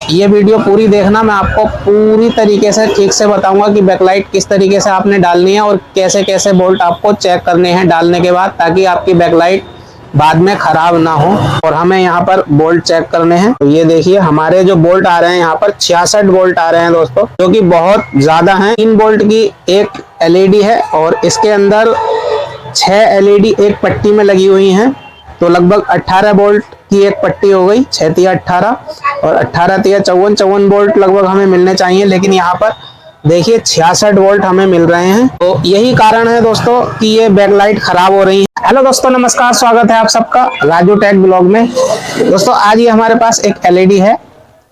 ये वीडियो पूरी देखना, मैं आपको पूरी तरीके से ठीक से बताऊंगा कि बैकलाइट किस तरीके से आपने डालनी है और कैसे कैसे बोल्ट आपको चेक करने हैं डालने के बाद, ताकि आपकी बैकलाइट बाद में खराब ना हो। और हमें यहाँ पर बोल्ट चेक करने हैं। तो ये देखिए हमारे जो बोल्ट आ रहे हैं यहाँ पर 66 बोल्ट आ रहे हैं दोस्तों, जो कि बहुत ज्यादा हैं। 3 बोल्ट की एक एलईडी है और इसके अंदर 6 एलईडी एक पट्टी में लगी हुई हैं। तो लगभग 18 बोल्ट की एक पट्टी हो गई, 6 तिया 18 और 18 तिया 54 बोल्ट लगभग हमें मिलने चाहिए, लेकिन यहाँ पर देखिए 66 वोल्ट हमें मिल रहे हैं। तो यही कारण है दोस्तों कि ये बैकलाइट खराब हो रही है। हेलो दोस्तों, नमस्कार, स्वागत है आप सबका राजू टेक ब्लॉग में। दोस्तों आज ये हमारे पास एक एलईडी है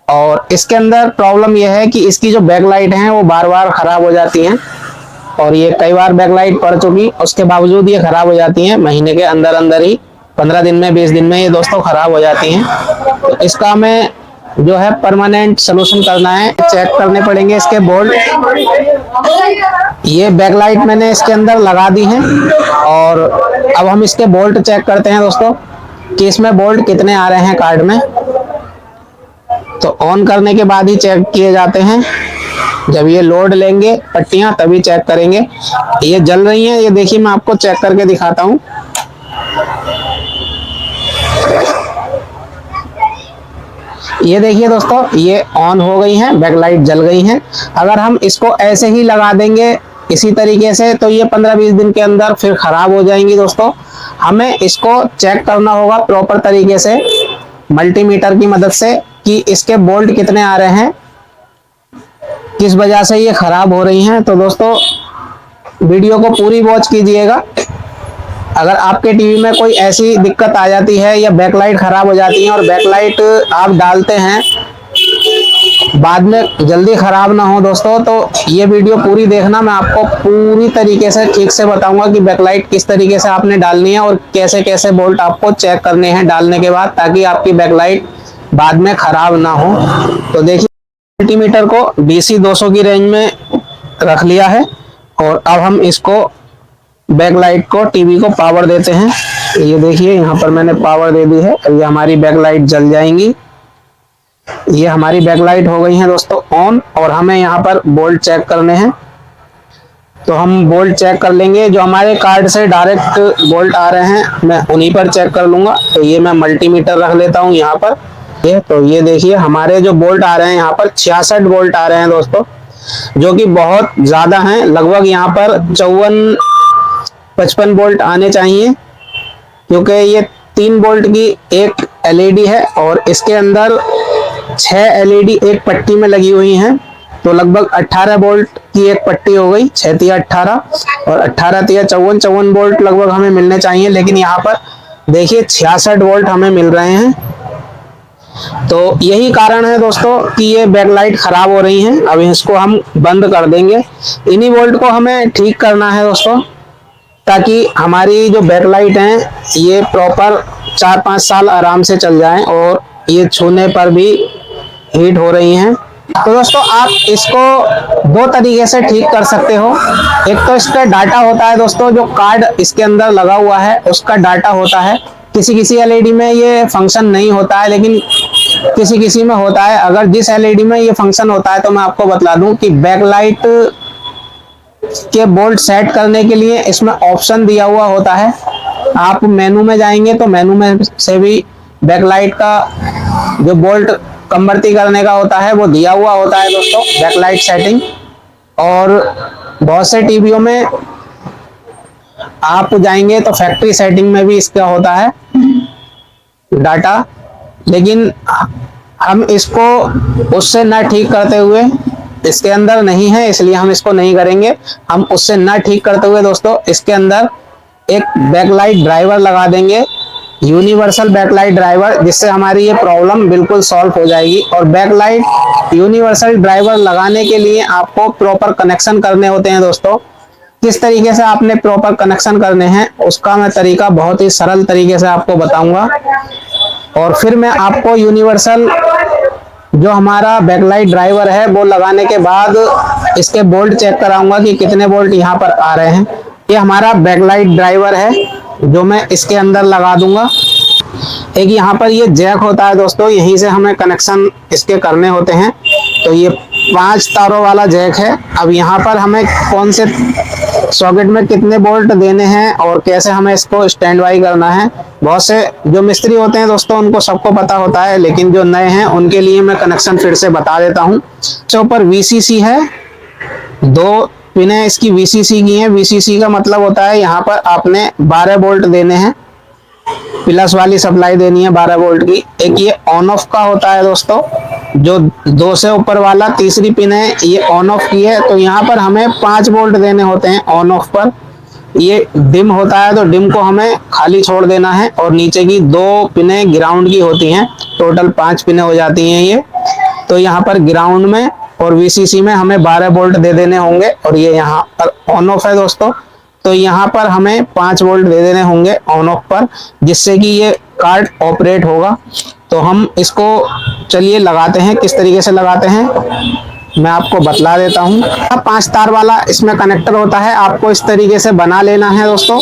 और इसके अंदर प्रॉब्लम यह है कि इसकी जो बैकलाइट है वो बार बार खराब हो जाती हैं और ये कई बार बैकलाइट पड़ चुकी, उसके बावजूद ये खराब हो जाती हैं। महीने के अंदर अंदर ही 15 दिन में 20 दिन में ये दोस्तों खराब हो जाती हैं। तो इसका हमें जो है परमानेंट सोल्यूशन करना है। चेक करने पड़ेंगे इसके बोल्ट। ये बैकलाइट मैंने इसके अंदर लगा दी है और अब हम इसके बोल्ट चेक करते हैं दोस्तों कि इसमें बोल्ट कितने आ रहे हैं कार्ड में। तो ऑन करने के बाद ही चेक किए जाते हैं। जब ये लोड लेंगे पट्टियां तभी चेक करेंगे। ये जल रही हैं, ये देखिए मैं आपको चेक करके दिखाता हूँ। ये देखिए दोस्तों, ये ऑन हो गई हैं, बैकलाइट जल गई हैं। अगर हम इसको ऐसे ही लगा देंगे इसी तरीके से तो ये 15-20 दिन के अंदर फिर खराब हो जाएंगी दोस्तों। हमें इसको चेक करना होगा प्रॉपर तरीके से मल्टीमीटर की मदद से कि इसके बोल्ट कितने आ रहे हैं, किस वजह से ये खराब हो रही हैं। तो दोस्तों वीडियो को पूरी वॉच कीजिएगा। अगर आपके टीवी में कोई ऐसी दिक्कत आ जाती है या बैकलाइट खराब हो जाती है और बैकलाइट आप डालते हैं बाद में जल्दी खराब ना हो दोस्तों, तो ये वीडियो पूरी देखना, मैं आपको पूरी तरीके से ठीक से बताऊंगा कि बैकलाइट किस तरीके से आपने डालनी है और कैसे कैसे बोल्ट आपको चेक करने हैं डालने के बाद, ताकि आपकी बैकलाइट बाद में खराब ना हो। तो देखिए मल्टीमीटर को DC 200 की रेंज में रख लिया है और अब हम इसको बैकलाइट को टीवी को पावर देते हैं। ये देखिए यहाँ पर मैंने पावर दे दी है। ये हमारी बैकलाइट जल जाएंगी। ये हमारी बैकलाइट हो गई है दोस्तों ऑन और हमें यहाँ पर बोल्ट चेक करने हैं। तो हम बोल्ट चेक कर लेंगे। जो हमारे कार्ड से डायरेक्ट बोल्ट आ रहे हैं मैं उन्हीं पर चेक कर लूंगा। तो ये मैं मल्टीमीटर रख लेता हूँ यहाँ पर। तो ये देखिए हमारे जो बोल्ट आ रहे हैं यहाँ पर 66 बोल्ट आ रहे हैं दोस्तों, जो कि बहुत ज्यादा हैं। लगभग यहाँ पर 54-55 बोल्ट आने चाहिए, क्योंकि ये 3 बोल्ट की एक एलईडी है और इसके अंदर 6 एलईडी एक पट्टी में लगी हुई हैं। तो लगभग 18 बोल्ट की एक पट्टी हो गई, 6 तिया 18 और 18 तिया 54 बोल्ट लगभग हमें मिलने चाहिए, लेकिन यहाँ पर देखिए 66 बोल्ट हमें मिल रहे हैं। तो यही कारण है दोस्तों कि ये बैकलाइट खराब हो रही हैं। अब इसको हम बंद कर देंगे। इन्हीं बोल्ट को हमें ठीक करना है दोस्तों, ताकि हमारी जो बैकलाइट हैं ये प्रॉपर 4-5 साल आराम से चल जाएं और ये छूने पर भी हीट हो रही हैं। तो दोस्तों आप इसको 2 तरीके से ठीक कर सकते हो। एक तो इसका डाटा होता है दोस्तों, जो कार्ड इसके अंदर लगा हुआ है उसका डाटा होता है। किसी किसी एलईडी में ये फंक्शन नहीं होता है, लेकिन किसी किसी में होता है। अगर जिस एलईडी में ये फंक्शन होता है तो मैं आपको बता दूं कि बैकलाइट के बोल्ट सेट करने के लिए इसमें ऑप्शन दिया हुआ होता है। आप मेनू में जाएंगे तो मेनू में से भी बैकलाइट का जो बोल्ट कन्वर्टी करने का होता है वो दिया हुआ होता है दोस्तों, बैकलाइट सेटिंग। और बहुत से टीवियों में आप जाएंगे तो फैक्ट्री सेटिंग में भी इसका होता है डाटा, लेकिन हम इसको उससे ना ठीक करते हुए, इसके अंदर नहीं है इसलिए हम इसको नहीं करेंगे। हम उससे ना ठीक करते हुए दोस्तों इसके अंदर एक बैकलाइट ड्राइवर लगा देंगे, यूनिवर्सल बैकलाइट ड्राइवर, जिससे हमारी ये प्रॉब्लम बिल्कुल सॉल्व हो जाएगी। और बैकलाइट यूनिवर्सल ड्राइवर लगाने के लिए आपको प्रॉपर कनेक्शन करने होते हैं दोस्तों। किस तरीके से आपने प्रॉपर कनेक्शन करने हैं उसका मैं तरीका बहुत ही सरल तरीके से आपको बताऊंगा। और फिर मैं आपको यूनिवर्सल जो हमारा बैकलाइट ड्राइवर है वो लगाने के बाद इसके बोल्ट चेक कराऊंगा कि कितने बोल्ट यहाँ पर आ रहे हैं। ये हमारा बैकलाइट ड्राइवर है जो मैं इसके अंदर लगा दूंगा। एक यहाँ पर ये जैक होता है दोस्तों, यहीं से हमें कनेक्शन इसके करने होते हैं। तो ये 5 तारों वाला जैक है। अब यहाँ पर हमें कौन से सॉकेट में कितने बोल्ट देने हैं और कैसे हमें इसको स्टैंड बाई करना है, बहुत से जो मिस्त्री होते हैं दोस्तों उनको सबको पता होता है, लेकिन जो नए हैं उनके लिए मैं कनेक्शन फिर से बता देता हूँ। इसके ऊपर वीसीसी है, 2 पिनें इसकी वीसीसी की हैं। वीसीसी का मतलब होता है यहाँ पर आपने 12 बोल्ट देने हैं, प्लस वाली सप्लाई देनी है 12 वोल्ट की। एक ये ऑन ऑफ का होता है दोस्तों, जो 2 से ऊपर वाला तीसरी पिन है, ये ऑन ऑफ की है। तो यहाँ पर हमें 5 वोल्ट देने होते हैं ऑन ऑफ पर। ये डिम होता है तो डिम को हमें खाली छोड़ देना है, और नीचे की 2 पिनें ग्राउंड की होती हैं। टोटल 5 पिनें हो जाती हैं ये। तो यहाँ पर ग्राउंड में और वीसीसी में हमें 12 वोल्ट दे देने होंगे, और ये यहाँ पर ऑन ऑफ है दोस्तों। तो यहाँ पर हमें 5 वोल्ट दे देने होंगे ऑन ऑफ पर, जिससे कि ये कार्ड ऑपरेट होगा। तो हम इसको चलिए लगाते हैं, किस तरीके से लगाते हैं मैं आपको बतला देता हूँ। 5 तार वाला इसमें कनेक्टर होता है, आपको इस तरीके से बना लेना है दोस्तों।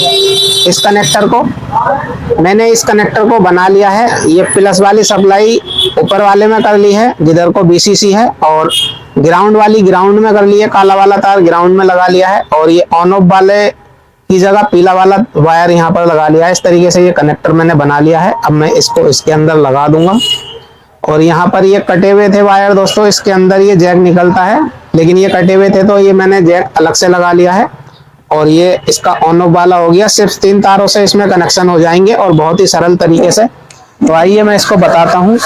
इस कनेक्टर को मैंने इस कनेक्टर को बना लिया है। ये प्लस वाली सप्लाई ऊपर वाले में कर ली है, जिधर को बीसीसी है, और ग्राउंड वाली ग्राउंड में कर ली है। काला वाला तार ग्राउंड में लगा लिया है, और ये ऑन ऑफ वाले की जगह पीला वाला वायर यहाँ पर लगा लिया है। इस तरीके से ये कनेक्टर मैंने बना लिया है। अब मैं इसको इसके अंदर लगा दूंगा, और यहाँ पर ये कटे हुए थे वायर दोस्तों, इसके अंदर ये जैक निकलता है, लेकिन ये कटे हुए थे तो ये मैंने जैक अलग से लगा लिया है। और ये इसका ऑन ऑफ वाला हो गया। सिर्फ 3 तारों से इसमें कनेक्शन हो जाएंगे, और बहुत ही सरल तरीके से। तो आइए मैं इसको बताता हूँ।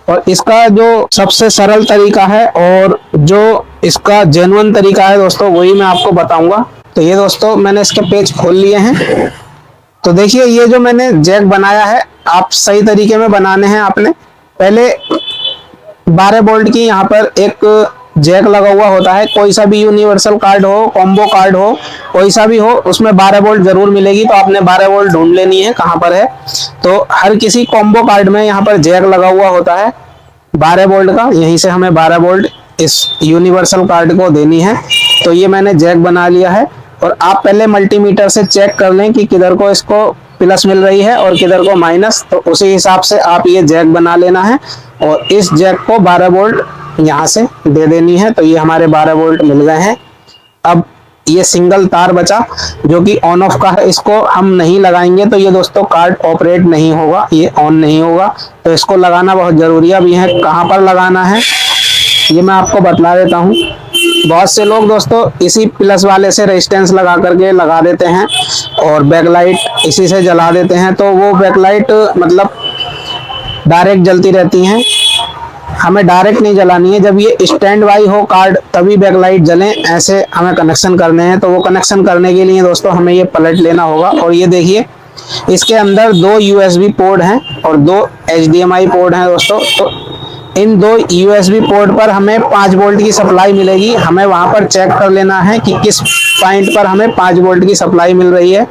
और इसका जो सबसे सरल तरीका है और जो इसका जेन्युइन तरीका है दोस्तों, वही मैं आपको बताऊंगा। तो ये दोस्तों मैंने इसके पेज खोल लिए हैं। तो देखिए, ये जो मैंने जैक बनाया है, आप सही तरीके में बनाने हैं आपने। पहले 12 वोल्ट की यहाँ पर एक जैक लगा हुआ होता है। कोई सा भी यूनिवर्सल कार्ड हो, कॉम्बो कार्ड हो, कोई सा भी हो, उसमें 12 वोल्ट जरूर मिलेगी। तो आपने 12 वोल्ट ढूंढ लेनी है कहाँ पर है। तो हर किसी कॉम्बो कार्ड में यहाँ पर जैक लगा हुआ होता है 12 वोल्ट का। यहीं से हमें 12 वोल्ट इस यूनिवर्सल कार्ड को देनी है। तो ये मैंने जैक बना लिया है, और आप पहले मल्टीमीटर से चेक कर लें कि किधर को इसको प्लस मिल रही है और किधर को माइनस। तो उसी हिसाब से आप ये जैक बना लेना है, और इस जैक को 12 वोल्ट यहाँ से दे देनी है। तो ये हमारे 12 वोल्ट मिल गए हैं। अब ये सिंगल तार बचा जो कि ऑन ऑफ का है, इसको हम नहीं लगाएंगे तो ये दोस्तों कार्ड ऑपरेट नहीं होगा, ये ऑन नहीं होगा। तो इसको लगाना बहुत जरूरी है। अब यह कहाँ पर लगाना है ये मैं आपको बतला देता हूँ। बहुत से लोग दोस्तों इसी प्लस वाले से रेजिस्टेंस लगा करके लगा देते हैं, और बैकलाइट इसी से जला देते हैं। तो वो बैकलाइट मतलब डायरेक्ट जलती रहती हैं। हमें डायरेक्ट नहीं जलानी है, जब ये स्टैंड बाई हो कार्ड तभी बैकलाइट जले, ऐसे हमें कनेक्शन करने हैं। तो वो कनेक्शन करने के लिए दोस्तों हमें ये पलट लेना होगा। और ये देखिए, इसके अंदर 2 यूएसबी पोर्ट हैं और 2 एचडीएमआई पोर्ट हैं दोस्तों। तो इन 2 यूएसबी पोर्ट पर हमें 5 वोल्ट की सप्लाई मिलेगी। हमें वहां पर चेक कर लेना है कि किस पॉइंट पर हमें 5 वोल्ट की सप्लाई मिल रही है।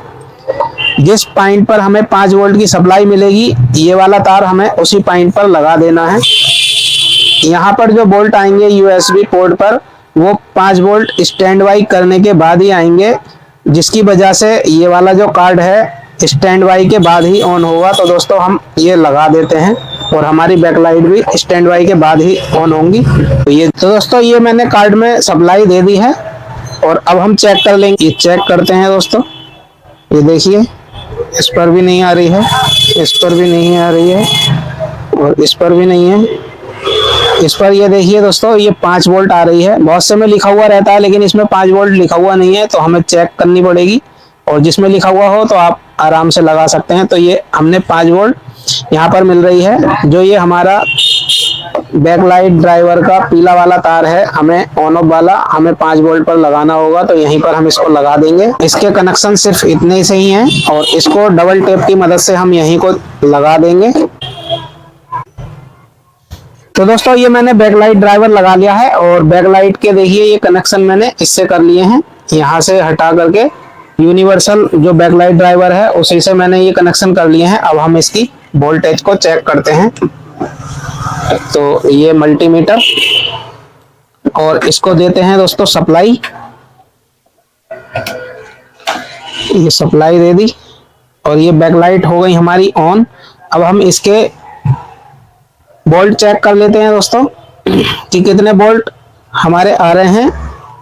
जिस पॉइंट पर हमें 5 वोल्ट की सप्लाई मिलेगी, ये वाला तार हमें उसी पॉइंट पर लगा देना है। यहाँ पर जो बोल्ट आएंगे यूएसबी पोर्ट पर, वो 5 वोल्ट स्टैंड बाई करने के बाद ही आएंगे, जिसकी वजह से ये वाला जो कार्ड है स्टैंड बाई के बाद ही ऑन होगा। तो दोस्तों हम ये लगा देते हैं, और हमारी बैकलाइट भी स्टैंड बाई के बाद ही ऑन होंगी। तो दोस्तों ये मैंने कार्ड में सप्लाई दे दी है, और अब हम चेक कर लेंगे। ये चेक करते हैं दोस्तों। ये देखिए, इस पर भी नहीं आ रही है, इस पर भी नहीं आ रही है, और इस पर भी नहीं है। इस पर ये देखिए दोस्तों, ये 5 वोल्ट आ रही है। बहुत से में लिखा हुआ रहता है, लेकिन इसमें 5 वोल्ट लिखा हुआ नहीं है, तो हमें चेक करनी पड़ेगी। और जिसमें लिखा हुआ हो तो आप आराम से लगा सकते हैं। तो ये हमने 5 वोल्ट यहाँ पर मिल रही है। जो ये हमारा बैकलाइट ड्राइवर का पीला वाला तार है, हमें ऑन ऑफ वाला हमें 5 वोल्ट पर लगाना होगा। तो यहीं पर हम इसको लगा देंगे। इसके कनेक्शन सिर्फ इतने से ही हैं, और इसको डबल टेप की मदद से हम यहीं को लगा देंगे। तो दोस्तों ये मैंने बैकलाइट ड्राइवर लगा लिया है, और बैकलाइट के देखिए ये कनेक्शन मैंने इससे कर लिए हैं। यहाँ से हटा करके यूनिवर्सल जो बैकलाइट ड्राइवर है उसी से मैंने ये कनेक्शन कर लिए हैं। अब हम इसकी वोल्टेज को चेक करते हैं। तो ये मल्टीमीटर, और इसको देते हैं दोस्तों सप्लाई। ये सप्लाई दे दी, और ये बैकलाइट हो गई हमारी ऑन। अब हम इसके बोल्ट चेक कर लेते हैं दोस्तों कि कितने बोल्ट हमारे आ रहे हैं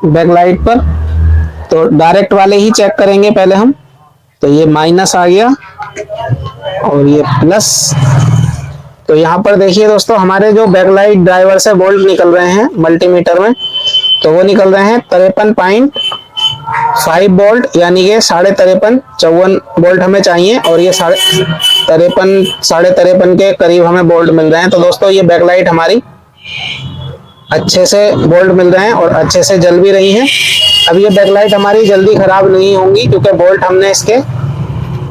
बैकलाइट पर। तो डायरेक्ट वाले ही चेक करेंगे पहले हम। तो ये माइनस आ गया और ये प्लस। तो यहाँ पर देखिए दोस्तों हमारे जो बैकलाइट ड्राइवर से बोल्ट निकल रहे हैं मल्टीमीटर में, तो वो निकल रहे हैं 53.5 बोल्ट, यानी कि 53.54 बोल्ट हमें चाहिए और ये 53.53 के करीब हमें बोल्ट मिल रहे हैं। तो दोस्तों ये बैकलाइट हमारी अच्छे से बोल्ट मिल रहे हैं और अच्छे से जल भी रही हैं। अब ये बैकलाइट हमारी जल्दी खराब नहीं होंगी क्योंकि बोल्ट हमने इसके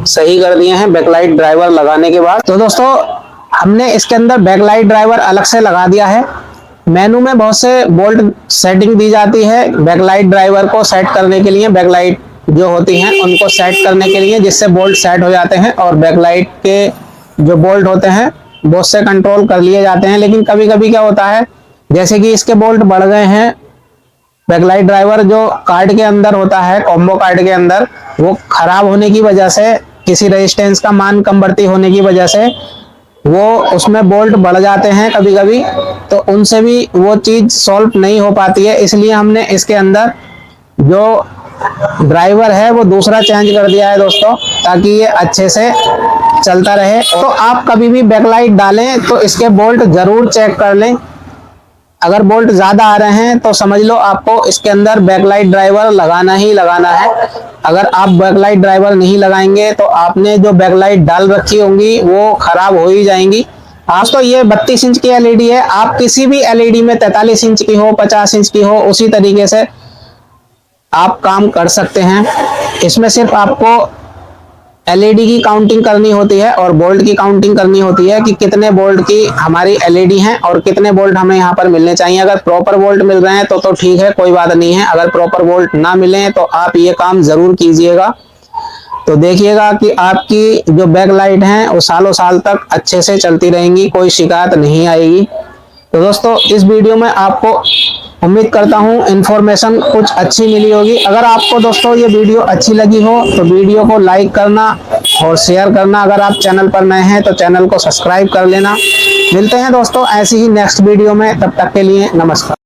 सही कर दिए हैं बैकलाइट ड्राइवर लगाने के बाद। तो दोस्तों हमने इसके अंदर बैकलाइट ड्राइवर अलग से लगा दिया है। मेनू में बहुत से बोल्ट सेटिंग दी जाती है बैकलाइट ड्राइवर को सेट करने के लिए, बैकलाइट जो होती हैं उनको सेट करने के लिए, जिससे बोल्ट सेट हो जाते हैं और बैकलाइट के जो बोल्ट होते हैं बहुत से कंट्रोल कर लिए जाते हैं। लेकिन कभी कभी क्या होता है, जैसे कि इसके बोल्ट बढ़ गए हैं, बैकलाइट ड्राइवर जो कार्ड के अंदर होता है, कॉम्बो कार्ड के अंदर, वो खराब होने की वजह से, किसी रेजिस्टेंस का मान कम बढ़ती होने की वजह से वो उसमें बोल्ट बढ़ जाते हैं कभी कभी, तो उनसे भी वो चीज सॉल्व नहीं हो पाती है। इसलिए हमने इसके अंदर जो ड्राइवर है वो दूसरा चेंज कर दिया है दोस्तों, ताकि ये अच्छे से चलता रहे। तो आप कभी भी बैकलाइट डालें तो इसके बोल्ट जरूर चेक कर लें। अगर बोल्ट ज्यादा आ रहे हैं तो समझ लो आपको इसके अंदर बैकलाइट ड्राइवर लगाना ही लगाना है। अगर आप बैकलाइट ड्राइवर नहीं लगाएंगे तो आपने जो बैकलाइट डाल रखी होंगी वो खराब हो ही जाएंगी। आज तो ये 32 इंच की एलईडी है, आप किसी भी एलईडी में 43 इंच की हो, 50 इंच की हो, उसी तरीके से आप काम कर सकते हैं। इसमें सिर्फ आपको एलईडी की काउंटिंग करनी होती है और बोल्ट की काउंटिंग करनी होती है कि कितने बोल्ट की हमारी एलईडी हैं और कितने बोल्ट हमें यहाँ पर मिलने चाहिए। अगर प्रॉपर बोल्ट मिल रहे हैं तो ठीक है, कोई बात नहीं है। अगर प्रॉपर बोल्ट ना मिले तो आप ये काम जरूर कीजिएगा। तो देखिएगा कि आपकी जो बैकलाइट हैं वो सालों साल तक अच्छे से चलती रहेंगी, कोई शिकायत नहीं आएगी। तो दोस्तों इस वीडियो में आपको उम्मीद करता हूँ इन्फॉर्मेशन कुछ अच्छी मिली होगी। अगर आपको दोस्तों ये वीडियो अच्छी लगी हो तो वीडियो को लाइक करना और शेयर करना। अगर आप चैनल पर नए हैं तो चैनल को सब्सक्राइब कर लेना। मिलते हैं दोस्तों ऐसी ही नेक्स्ट वीडियो में, तब तक के लिए नमस्कार।